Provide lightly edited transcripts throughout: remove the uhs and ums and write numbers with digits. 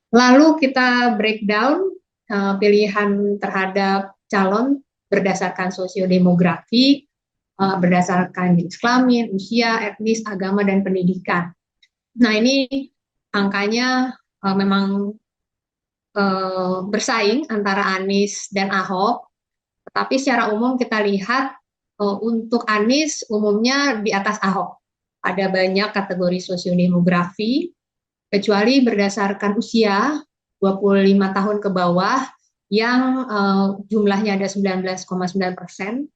Lalu kita breakdown pilihan terhadap calon berdasarkan sosiodemografi, berdasarkan jenis kelamin, usia, etnis, agama, dan pendidikan. Nah, ini angkanya memang bersaing antara Anies dan Ahok, tetapi secara umum kita lihat untuk Anies umumnya di atas Ahok. Ada banyak kategori sosiodemografi, kecuali berdasarkan usia 25 tahun ke bawah yang jumlahnya ada 19,9%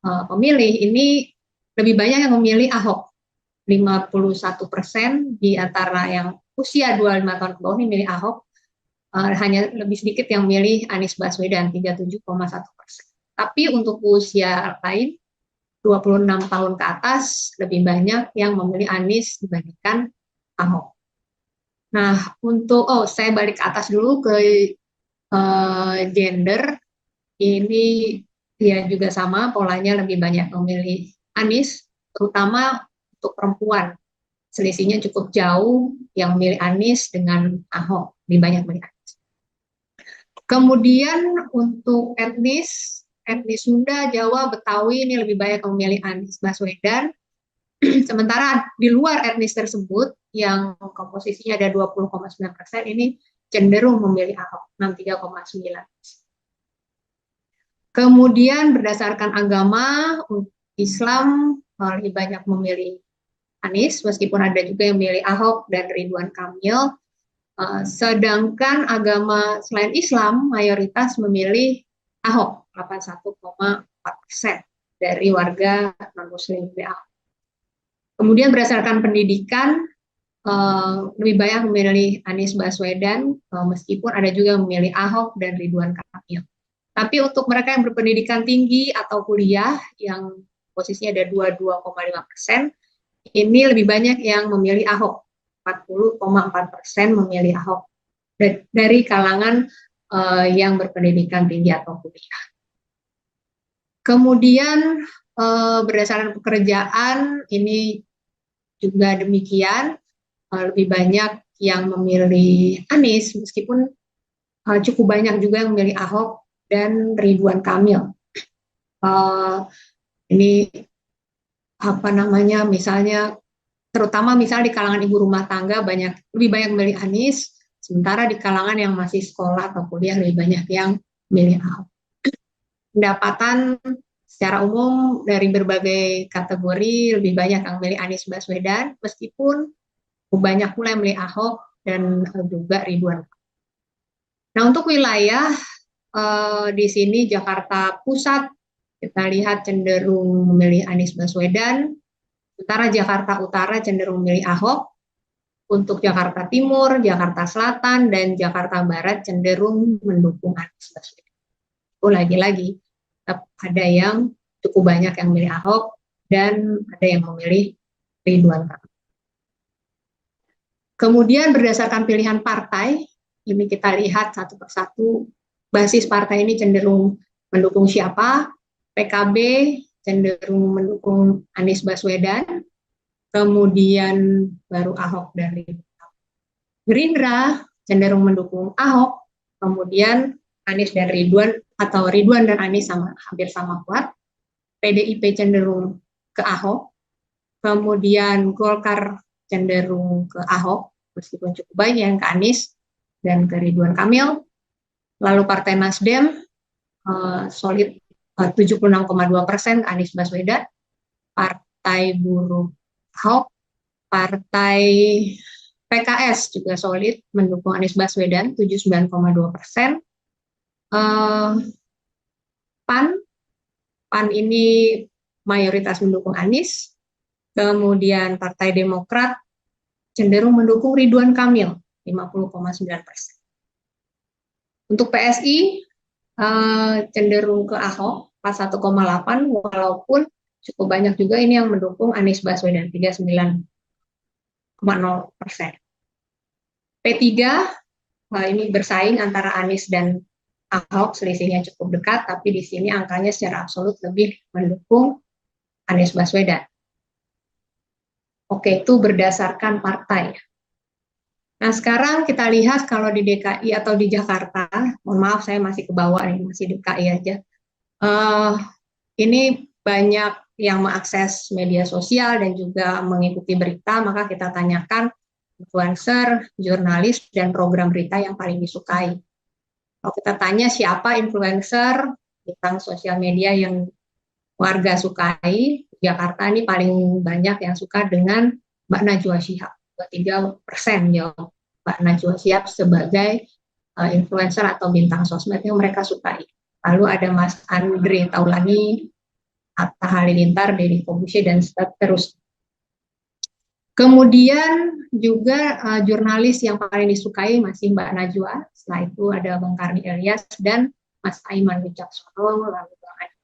pemilih, ini lebih banyak yang memilih Ahok. 51% di antara yang usia 25 tahun ke bawah ini milih Ahok, hanya lebih sedikit yang milih Anies Baswedan, 37,1%. Tapi untuk usia lain, 26 tahun ke atas, lebih banyak yang memilih Anies dibandingkan Ahok. Nah, saya balik ke atas dulu ke gender, ini ya juga sama, polanya lebih banyak memilih Anies, terutama untuk perempuan. Selisihnya cukup jauh yang memilih Anies dengan Ahok, lebih banyak memilih Anies. Kemudian untuk etnis Sunda, Jawa, Betawi ini lebih banyak memilih Anies Baswedan. Sementara di luar etnis tersebut yang komposisinya ada 20,9% ini cenderung memilih Ahok, 63,9%. Kemudian berdasarkan agama, Islam lebih banyak memilih Anies, meskipun ada juga yang memilih Ahok dan Ridwan Kamil. Sedangkan agama selain Islam mayoritas memilih Ahok, 81,4% dari warga non-Muslim memilih Ahok. Kemudian berdasarkan pendidikan, lebih banyak memilih Anies Baswedan, meskipun ada juga yang memilih Ahok dan Ridwan Kamil. Tapi untuk mereka yang berpendidikan tinggi atau kuliah yang posisinya ada 22,5%, ini lebih banyak yang memilih Ahok, 40,4% memilih Ahok dari kalangan yang berpendidikan tinggi atau kuliah. Kemudian berdasarkan pekerjaan ini juga demikian, lebih banyak yang memilih Anies, meskipun cukup banyak juga yang memilih Ahok dan Ridwan Kamil. Ini apa namanya, misalnya terutama misal di kalangan ibu rumah tangga lebih banyak memilih Anies, sementara di kalangan yang masih sekolah atau kuliah lebih banyak yang memilih Ahok. Pendapatan secara umum dari berbagai kategori lebih banyak yang memilih Anies Baswedan, meskipun banyak pula yang memilih Ahok dan juga Ridwan. Nah, untuk wilayah di sini Jakarta Pusat kita lihat cenderung memilih Anies Baswedan, sementara Jakarta Utara cenderung memilih Ahok. Untuk Jakarta Timur, Jakarta Selatan, dan Jakarta Barat cenderung mendukung Anies Baswedan. Lagi-lagi ada yang cukup banyak yang memilih Ahok dan ada yang memilih Ridwan Kamil. Kemudian berdasarkan pilihan partai, ini kita lihat satu persatu basis partai ini cenderung mendukung siapa. PKB cenderung mendukung Anies Baswedan, kemudian baru Ahok dan Ridwan. Gerindra cenderung mendukung Ahok, kemudian Anies dan Ridwan, atau Ridwan dan Anies hampir sama kuat. PDIP cenderung ke Ahok, kemudian Golkar cenderung ke Ahok, meskipun cukup banyak yang ke Anies dan ke Ridwan Kamil. Lalu Partai Nasdem solid 76,2% Anies Baswedan, Partai Buruh Ahok, Partai PKS juga solid mendukung Anies Baswedan 79,2%. PAN ini mayoritas mendukung Anies. Kemudian Partai Demokrat cenderung mendukung Ridwan Kamil 50,9%. Untuk PSI cenderung ke Ahok 41,8%, walaupun cukup banyak juga ini yang mendukung Anies Baswedan 39,0%. P3 ini bersaing antara Anies dan Ahok, selisihnya cukup dekat, tapi di sini angkanya secara absolut lebih mendukung Anies Baswedan. Oke, itu berdasarkan partai. Nah, sekarang kita lihat kalau di DKI atau di Jakarta, mohon maaf saya masih ke bawah nih, masih DKI aja. Eh, ini banyak yang mengakses media sosial dan juga mengikuti berita, maka kita tanyakan influencer, jurnalis, dan program berita yang paling disukai. Kalau kita tanya siapa influencer tentang sosial media yang warga sukai, Jakarta ini paling banyak yang suka dengan Mbak Najwa Shihab, 23% jawab Mbak Najwa Shihab sebagai influencer atau bintang sosmed yang mereka sukai. Lalu ada Mas Andre Taulani, Atta Halilintar, Deddy Corbuzier, dan seterusnya. Kemudian juga jurnalis yang paling disukai masih Mbak Najwa. Setelah itu ada Bang Karni Ilyas dan Mas Aiman Wicaksono, lalu Bang Adi.